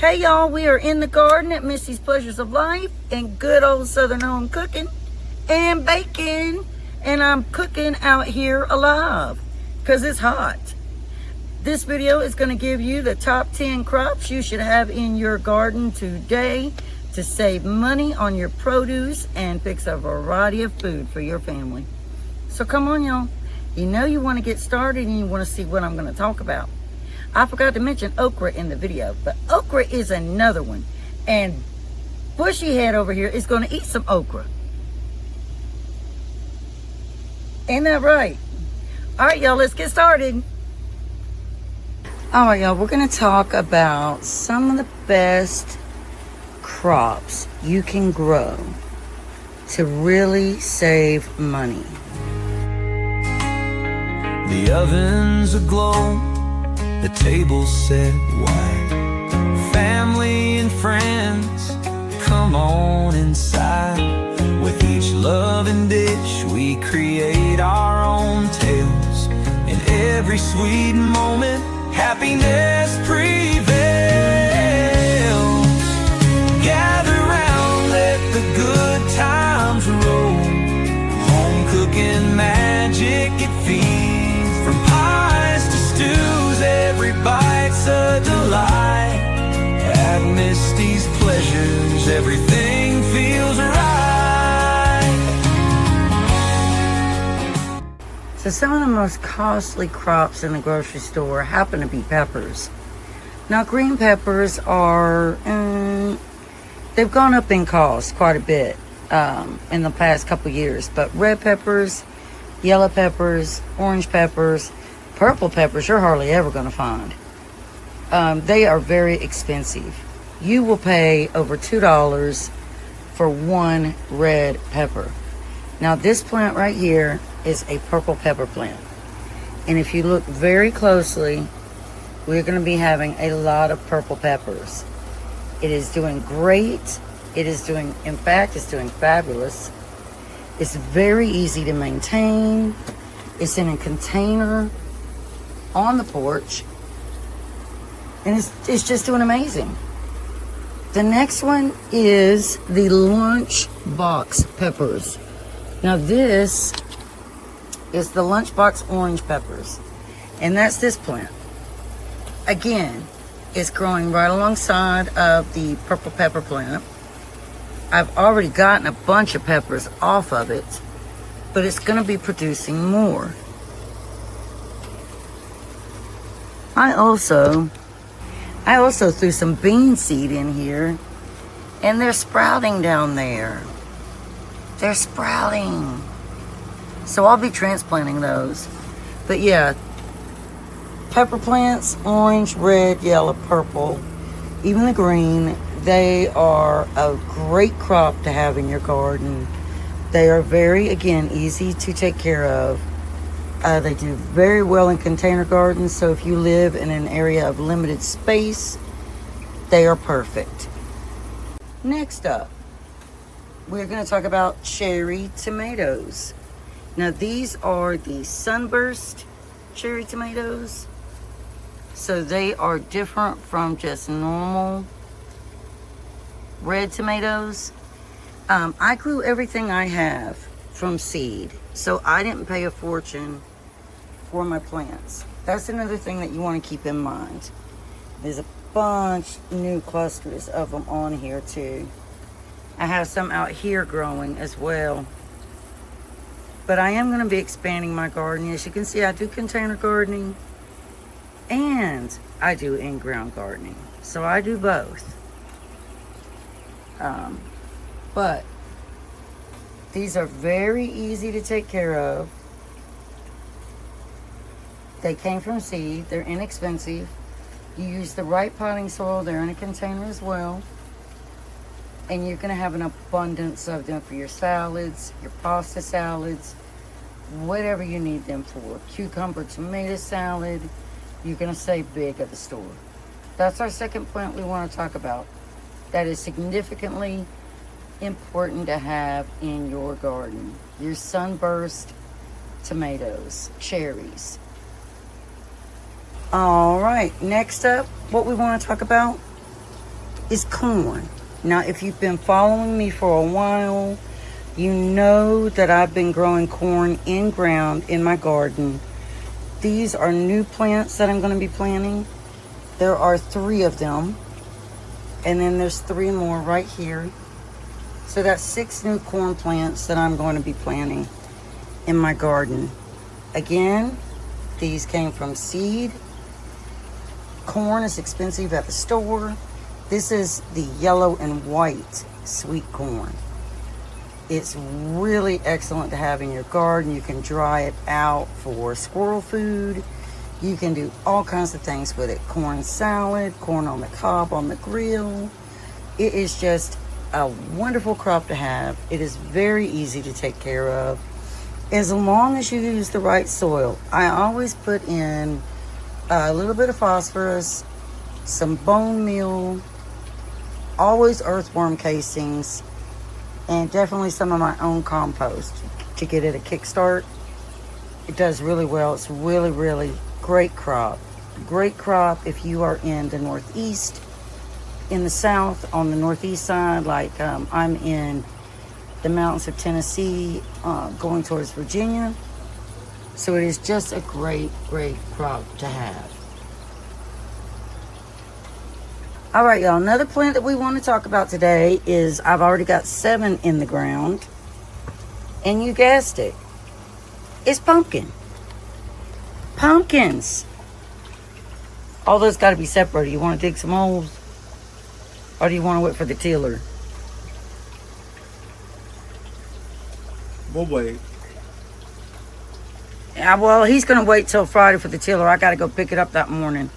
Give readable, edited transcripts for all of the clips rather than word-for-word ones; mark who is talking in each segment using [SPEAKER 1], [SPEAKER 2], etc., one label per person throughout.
[SPEAKER 1] Hey y'all, we are in the garden at Missy's Pleasures of Life and good old Southern home cooking and baking. And I'm cooking out here alive because it's hot. This video is going to give you the top 10 crops you should have in your garden today to save money on your produce and fix a variety of food for your family. So come on y'all, you know you want to get started and you want to see what I'm going to talk about. I forgot to mention okra in the video, but okra is another one. And Bushy Head over here is going to eat some okra. Ain't that right? All right, y'all, let's get started. All right, y'all, we're going to talk about some of the best crops you can grow to really save money.
[SPEAKER 2] The oven's aglow, the table set wide. Family and friends, come on inside. With each loving dish, we create our own tales. In every sweet moment, happiness prevails. Gather round, let the good times roll. Home cooking magic, it feeds. From pies to stews, every bite's a delight. At Misty's Pleasures, everything feels right.
[SPEAKER 1] So some of the most costly crops in the grocery store happen to be peppers. Now green peppers are, they've gone up in cost quite a bit in the past couple years. But red peppers, yellow peppers, orange peppers, purple peppers you're hardly ever going to find. They are very expensive. You will pay over $2 for one red pepper. Now this plant right here is a purple pepper plant. And if you look very closely, we're going to be having a lot of purple peppers. It is doing great. In fact, it's doing fabulous. It's very easy to maintain. It's in a container on the porch. And it's just doing amazing. The next one is the lunchbox peppers. Now this is the lunchbox orange peppers. And that's this plant. Again, it's growing right alongside of the purple pepper plant. I've already gotten a bunch of peppers off of it, but it's going to be producing more. I also threw some bean seed in here, and they're sprouting down there. They're sprouting. So I'll be transplanting those. But yeah, pepper plants, orange, red, yellow, purple, even the green, they are a great crop to have in your garden. They are very, again, easy to take care of. They do very well in container gardens, so if you live in an area of limited space, they are perfect. Next up, we're going to talk about cherry tomatoes. Now these are the sunburst cherry tomatoes. So they are different from just normal red tomatoes. I grew everything I have from seed, so I didn't pay a fortune for my plants. That's another thing that you want to keep in mind. There's a bunch new clusters of them on here too. I have some out here growing as well. But I am going to be expanding my garden. As you can see, I do container gardening and I do in-ground gardening. So I do both. But these are very easy to take care of. They came from seed. They're inexpensive. You use the right potting soil. They're in a container as well. And you're going to have an abundance of them for your salads, your pasta salads, whatever you need them for. Cucumber, tomato salad. You're going to save big at the store. That's our second plant we want to talk about. That is significantly important to have in your garden. Your sunburst tomatoes, cherries. All right, next up, what we want to talk about is corn. Now, if you've been following me for a while, you know that I've been growing corn in ground in my garden. These are new plants that I'm going to be planting. There are 3 of them. And then there's 3 more right here. So that's 6 new corn plants that I'm going to be planting in my garden. Again, these came from seed. Corn is expensive at the store. This is the yellow and white sweet corn. It's really excellent to have in your garden. You can dry it out for squirrel food. You can do all kinds of things with it. Corn salad, corn on the cob, on the grill. It is just a wonderful crop to have. It is very easy to take care of as long as you use the right soil. I always put in a little bit of phosphorus, some bone meal, always earthworm casings, and definitely some of my own compost to get it a kickstart. It does really well. It's really, really great crop. Great crop if you are in the Northeast. In the South, on the Northeast side, like I'm in the mountains of Tennessee, going towards Virginia. So it is just a great, great crop to have. All right, y'all. Another plant that we want to talk about today is, I've already got 7 in the ground. And you guessed it. It's pumpkin. Pumpkins. All those got to be separated. You want to dig some holes? Or do you want to wait for the tiller?
[SPEAKER 3] We'll wait.
[SPEAKER 1] Yeah, well, he's going to wait till Friday for the tiller. I got to go pick it up that morning.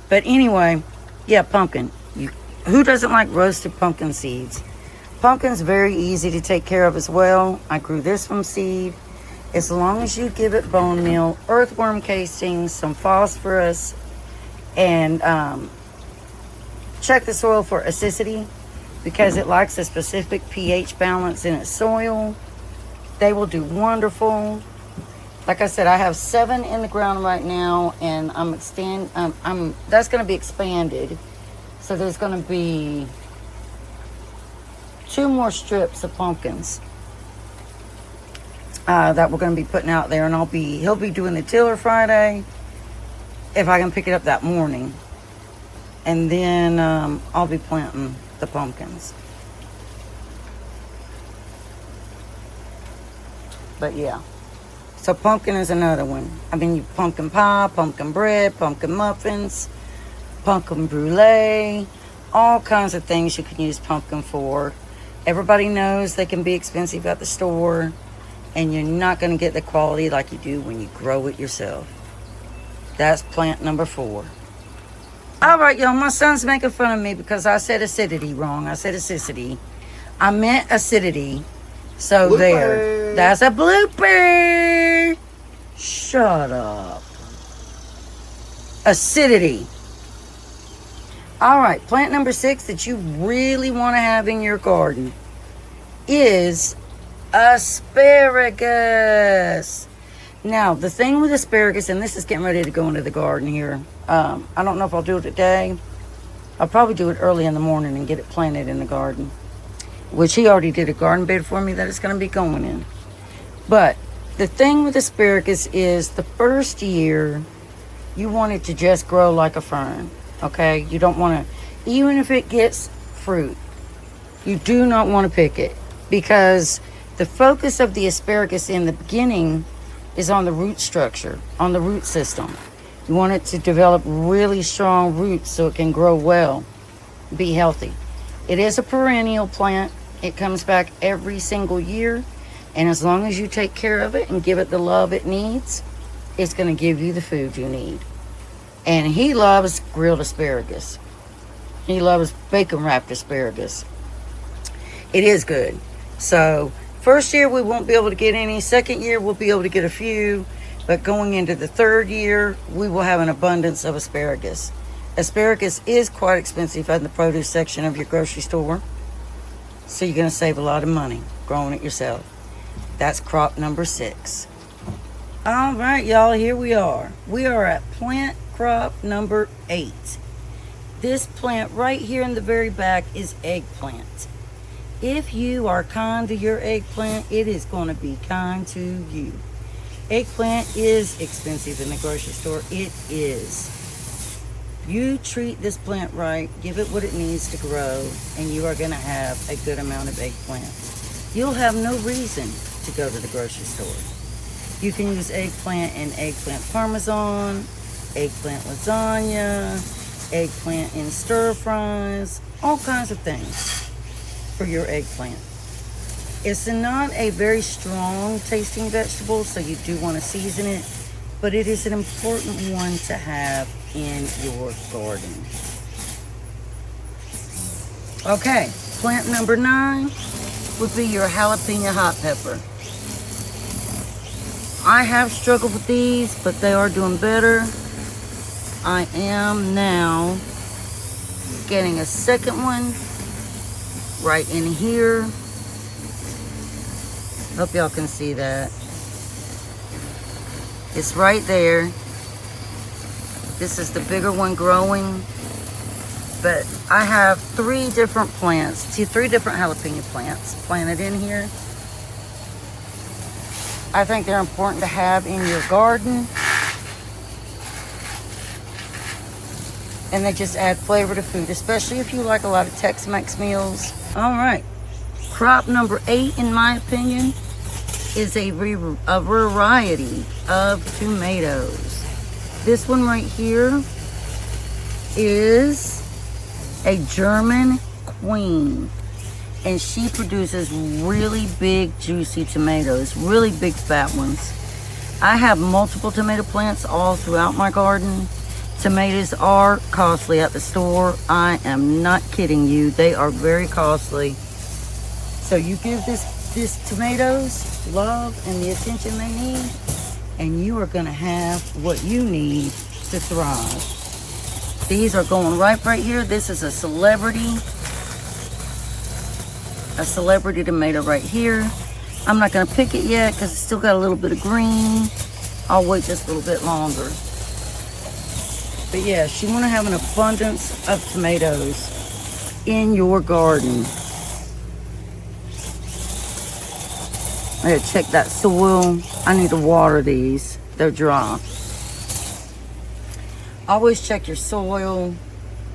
[SPEAKER 1] But anyway, yeah, pumpkin. Who doesn't like roasted pumpkin seeds? Pumpkin's very easy to take care of as well. I grew this from seed. As long as you give it bone meal, earthworm casings, some phosphorus, and check the soil for acidity, because it likes a specific pH balance in its soil. They will do wonderful. Like I said, I have 7 in the ground right now, and that's going to be expanded. So there's going to be 2 more strips of pumpkins that we're going to be putting out there, and he'll be doing the tiller Friday if I can pick it up that morning, and then I'll be planting the pumpkins. But yeah, so pumpkin is another one. I mean, pumpkin pie, pumpkin bread, pumpkin muffins, pumpkin brulee, all kinds of things you can use pumpkin for. Everybody knows they can be expensive at the store, and you're not going to get the quality like you do when you grow it yourself. That's plant number 4. All right, y'all, my son's making fun of me because I said acidity wrong. I said acidity. I meant acidity. So
[SPEAKER 3] Blooper.
[SPEAKER 1] There. That's a blooper. Shut up. Acidity. All right, plant number 6 that you really want to have in your garden is asparagus. Now, the thing with asparagus, and this is getting ready to go into the garden here. I don't know if I'll do it today. I'll probably do it early in the morning and get it planted in the garden, which he already did a garden bed for me that it's going to be going in. But the thing with asparagus is the first year, you want it to just grow like a fern, okay? You don't want to, even if it gets fruit, you do not want to pick it, because the focus of the asparagus in the beginning is on the root structure, on the root system. You want it to develop really strong roots so it can grow well, be healthy. It is a perennial plant. It comes back every single year. And as long as you take care of it and give it the love it needs, it's going to give you the food you need. And he loves grilled asparagus. He loves bacon wrapped asparagus. It is good. So first year we won't be able to get any. Second year we'll be able to get a few. But going into the 3rd year, we will have an abundance of asparagus. Asparagus is quite expensive in the produce section of your grocery store. So you're going to save a lot of money growing it yourself. That's crop number 6. All right, y'all, here we are. We are at plant crop number 8. This plant right here in the very back is eggplant. If you are kind to your eggplant, it is going to be kind to you. Eggplant is expensive in the grocery store. It is. You treat this plant right, give it what it needs to grow, and you are going to have a good amount of eggplant. You'll have no reason to go to the grocery store. You can use eggplant in eggplant parmesan, eggplant lasagna, eggplant in stir fries, all kinds of things for your eggplant. It's not a very strong tasting vegetable, so you do want to season it, but it is an important one to have in your garden. Okay, plant number 9 would be your jalapeno hot pepper. I have struggled with these, but they are doing better. I am now getting a second one right in here. Hope y'all can see that. It's right there. This is the bigger one growing. But I have 3 different plants, 3 different jalapeno plants planted in here. I think they're important to have in your garden. And they just add flavor to food, especially if you like a lot of Tex-Mex meals. All right, crop number 8, in my opinion, is a variety of tomatoes. This one right here is a German Queen, and she produces really big, juicy tomatoes, really big, fat ones. I have multiple tomato plants all throughout my garden. Tomatoes are costly at the store. I am not kidding you. They are very costly. So you give these tomatoes love and the attention they need, and you are going to have what you need to thrive. These are going right here. This is a celebrity tomato right here. I'm not going to pick it yet because it's still got a little bit of green. I'll wait just a little bit longer. But yes, you want to have an abundance of tomatoes in your garden. I gotta check that soil. I need to water these. They're dry. Always check your soil.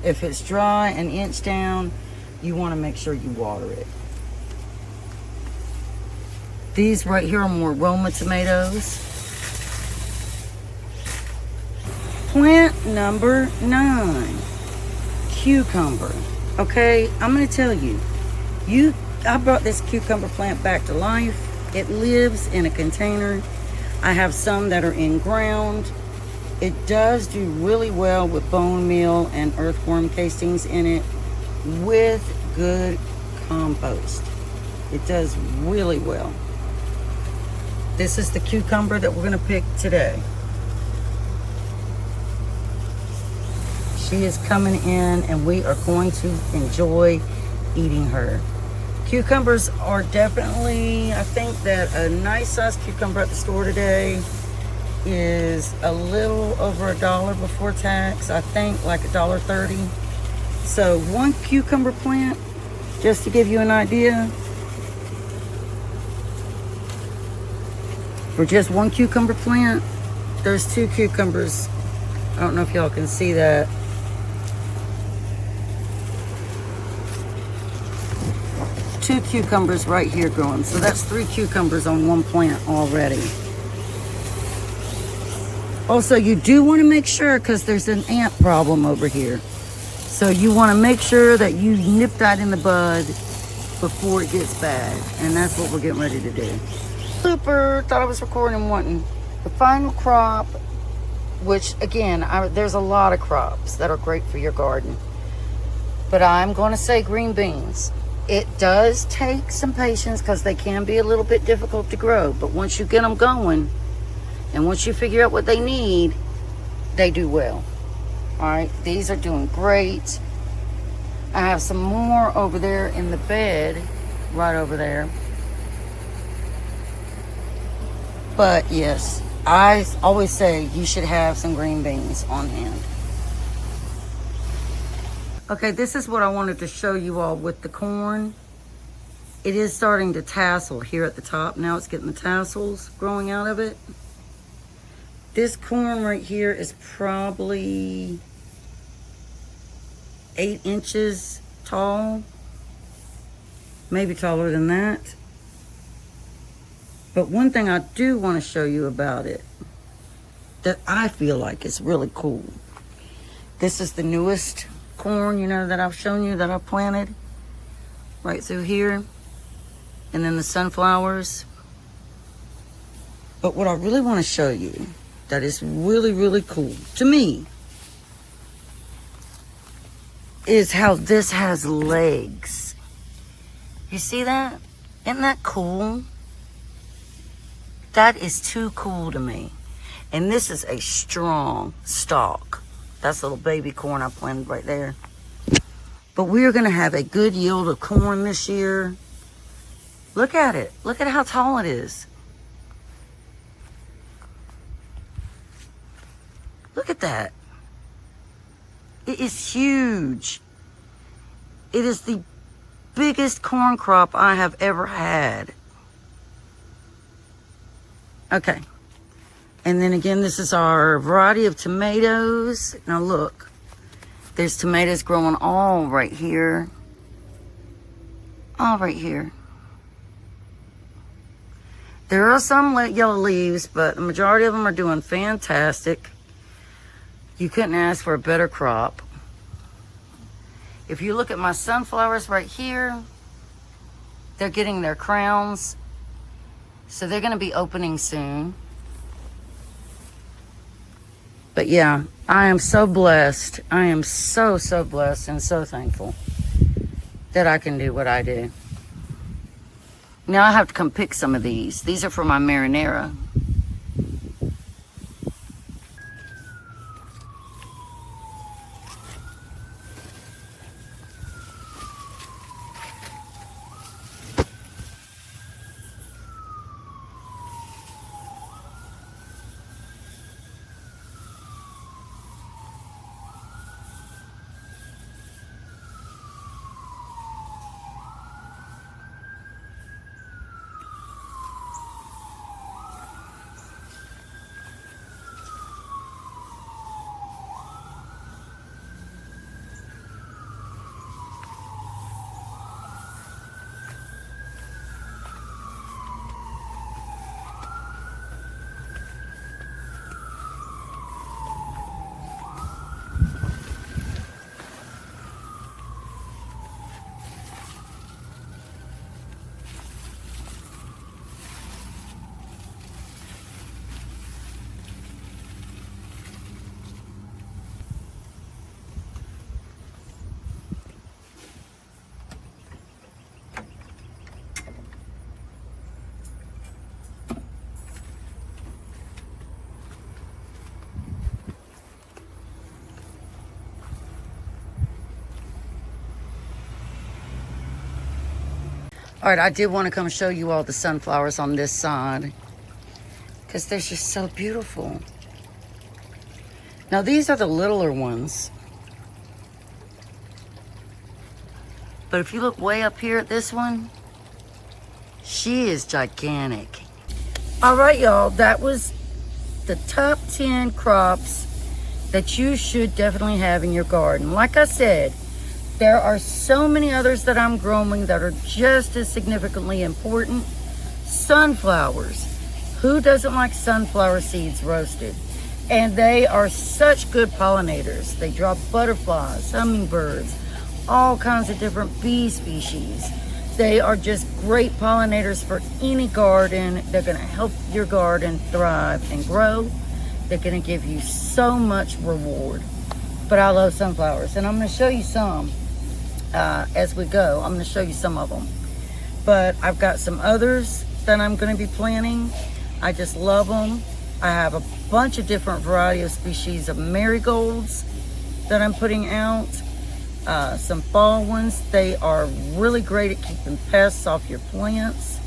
[SPEAKER 1] If it's dry, an inch down, you want to make sure you water it. These right here are more Roma tomatoes. Plant number 9, cucumber. Okay, I'm going to tell you, I brought this cucumber plant back to life. It lives in a container. I have some that are in ground. It does do really well with bone meal and earthworm castings in it with good compost. It does really well. This is the cucumber that we're going to pick today. She is coming in and we are going to enjoy eating her. Cucumbers are definitely, I think that a nice sized cucumber at the store today is a little over $1 before tax. I think like $1.30. So one cucumber plant, just to give you an idea, for just one cucumber plant, there's 2 cucumbers. I don't know if y'all can see that. 2 cucumbers right here growing. So that's 3 cucumbers on one plant already. Also, you do want to make sure, because there's an ant problem over here. So you want to make sure that you nip that in the bud before it gets bad. And that's what we're getting ready to do. Super, thought I was recording one. The final crop, which again, there's a lot of crops that are great for your garden. But I'm going to say green beans. It does take some patience because they can be a little bit difficult to grow. But once you get them going, and once you figure out what they need, they do well. All right, these are doing great. I have some more over there in the bed, right over there. But yes, I always say you should have some green beans on hand. Okay, this is what I wanted to show you all with the corn. It is starting to tassel here at the top. Now it's getting the tassels growing out of it. This corn right here is probably 8 inches tall. Maybe taller than that. But one thing I do want to show you about it that I feel like is really cool. This is the newest corn, you know, that I've shown you that I planted right through here. And then the sunflowers. But what I really want to show you that is really, really cool to me is how this has legs. You see that? Isn't that cool? That is too cool to me. And this is a strong stalk. That's a little baby corn I planted right there. But we are going to have a good yield of corn this year. Look at it. Look at how tall it is. Look at that. It is huge. It is the biggest corn crop I have ever had. Okay. And then again, this is our variety of tomatoes. Now look, there's tomatoes growing all right here. All right here. There are some yellow leaves, but the majority of them are doing fantastic. You couldn't ask for a better crop. If you look at my sunflowers right here, they're getting their crowns. So they're going to be opening soon. But yeah, I am so blessed. I am so, so blessed and so thankful that I can do what I do. Now I have to come pick some of these. These are for my marinara. All right, I did want to come show you all the sunflowers on this side because they're just so beautiful. Now, these are the littler ones. But if you look way up here at this one, she is gigantic. All right, y'all, that was the top 10 crops that you should definitely have in your garden. Like I said, there are so many others that I'm growing that are just as significantly important. Sunflowers. Who doesn't like sunflower seeds roasted? And they are such good pollinators. They draw butterflies, hummingbirds, all kinds of different bee species. They are just great pollinators for any garden. They're going to help your garden thrive and grow. They're going to give you so much reward. But I love sunflowers, and I'm going to show you some. As we go, I'm going to show you some of them. But I've got some others that I'm going to be planting. I just love them. I have a bunch of different variety of species of marigolds that I'm putting out. Some fall ones. They are really great at keeping pests off your plants.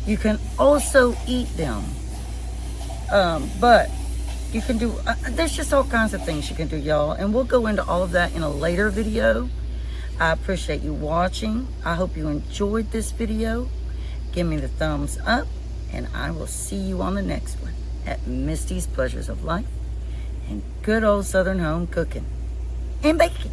[SPEAKER 1] You can also eat them. But You can do, there's just all kinds of things you can do, y'all. And we'll go into all of that in a later video. I appreciate you watching. I hope you enjoyed this video. Give me the thumbs up. And I will see you on the next one at Misty's Pleasures of Life and good old Southern home cooking and baking.